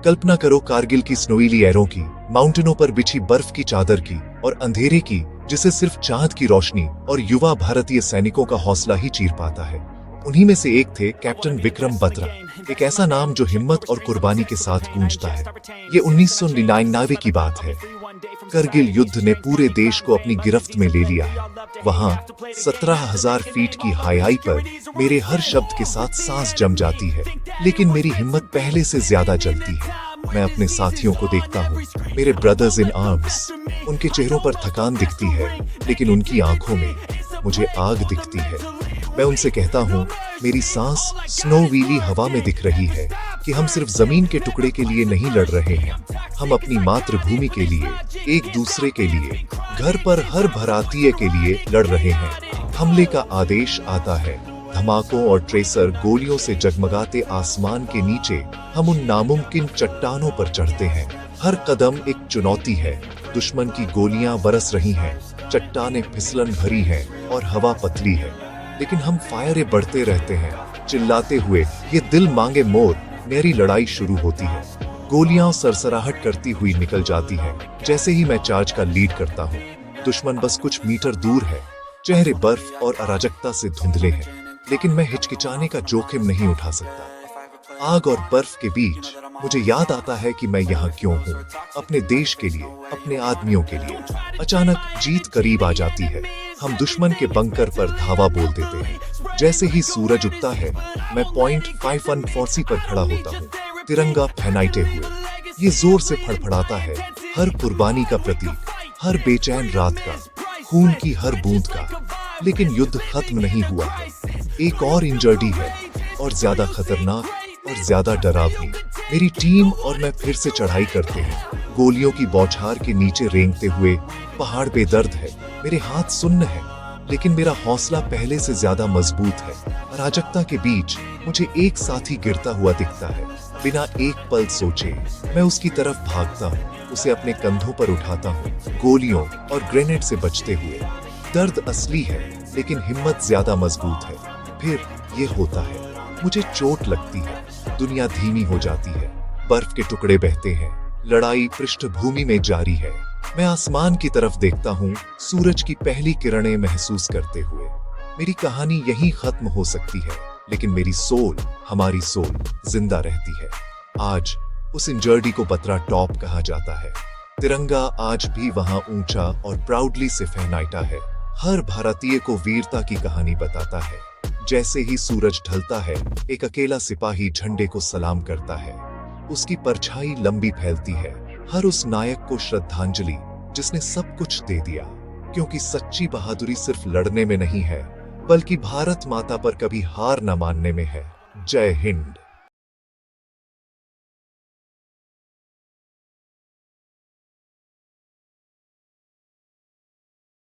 कल्पना करो कारगिल की स्नोईली एरों की, माउंटेनों पर बिछी बर्फ की चादर की और अंधेरे की जिसे सिर्फ चांद की रोशनी और युवा भारतीय सैनिकों का हौसला ही चीर पाता है। उन्हीं में से एक थे कैप्टन विक्रम बत्रा, एक ऐसा नाम जो हिम्मत और कुर्बानी के साथ गूंजता है। ये 1999 की बात है। करगिल युद्ध ने पूरे देश को अपनी गिरफ्त में ले लिया है। वहां 17,000 फीट की हाईहाई पर मेरे हर शब्द के साथ सांस जम जाती है, लेकिन मेरी हिम्मत पहले से ज्यादा जलती है। मैं अपने साथियों को देखता हूँ, मेरे ब्रदर्स इन आर्म्स। उनके चेहरों पर थकान दिखती है, लेकिन उनकी आंखों में मुझे आग दिखती है। मैं उनसे कहता हूँ, मेरी सांस स्नोवीली हवा में दिख रही है कि हम सिर्फ जमीन के टुकड़े के लिए नहीं लड़ रहे हैं, हम अपनी मातृभूमि के लिए, एक दूसरे के लिए, घर पर हर भारतीय के लिए लड़ रहे हैं। हमले का आदेश आता है। धमाकों और ट्रेसर गोलियों से जगमगाते आसमान के नीचे हम उन नामुमकिन चट्टानों पर चढ़ते हैं। हर कदम एक चुनौती है। दुश्मन की गोलियां बरस रही हैं, चट्टानें फिसलन भरी हैं और हवा पतली है, लेकिन हम फायरे बढ़ते रहते हैं, चिल्लाते हुए। ये दिल मांगे मोर, मेरी लड़ाई शुरू होती है। गोलियां सरसराहट करती हुई निकल जाती हैं, जैसे ही मैं चार्ज का लीड करता हूँ। दुश्मन बस कुछ मीटर दूर है। चेहरे बर्फ और अराजकता से धुंधले हैं, लेकिन मैं हिचकिचाने का जोखिम नहीं उठा सकता। आग और बर्फ के बीच मुझे याद आता है कि मैं यहाँ क्यों हूँ, अपने देश के लिए, अपने आदमियों के लिए। अचानक जीत करीब आ जाती है। हम दुश्मन के बंकर पर धावा बोल देते हैं। जैसे ही सूरज उगता है, मैं पॉइंट 514 पर खड़ा होता हूँ, तिरंगा फहराते हुए। ये जोर से फड़फड़ाता है, हर कुर्बानी का प्रतीक, हर बेचैन रात का, खून की हर बूंद का। लेकिन युद्ध खत्म नहीं हुआ है। एक और इंजर्डी है, और ज्यादा खतरनाक और ज्यादा डरावनी। मेरी टीम और मैं फिर से चढ़ाई करते हैं, गोलियों की बौछार के नीचे रेंगते हुए। पहाड़ बेदर्द है, मेरे हाथ सुन्न है, लेकिन मेरा हौसला पहले से ज्यादा मजबूत है। अराजकता के बीच मुझे एक साथी गिरता हुआ दिखता है। बिना एक पल सोचे मैं उसकी तरफ भागता हूँ, उसे अपने कंधों पर उठाता हूँ, गोलियों और ग्रेनेड से बचते हुए। दर्द असली है, लेकिन हिम्मत ज्यादा मजबूत है। फिर ये होता है, मुझे चोट लगती है, दुनिया धीमी हो जाती है, बर्फ के टुकड़े बहते हैं, लड़ाई पृष्ठभूमि में जारी है। मैं आसमान की तरफ देखता हूँ, सूरज की पहली किरणें महसूस करते हुए। मेरी कहानी यहीं खत्म हो सकती है, लेकिन मेरी सोल, हमारी सोल जिंदा रहती है। आज उस इंजर्डी को बत्रा टॉप कहा जाता है। तिरंगा आज भी वहां ऊंचा और प्राउडली से फहराता है। हर भारतीय को वीरता की कहानी बताता है। जैसे ही सूरज ढलता है, एक अकेला सिपाही झंडे को सलाम करता है। उसकी परछाई लंबी फैलती है, हर उस नायक को श्रद्धांजलि जिसने सब कुछ दे दिया। क्योंकि सच्ची बहादुरी सिर्फ लड़ने में नहीं है, बल्कि भारत माता पर कभी हार न मानने में है। जय हिंद।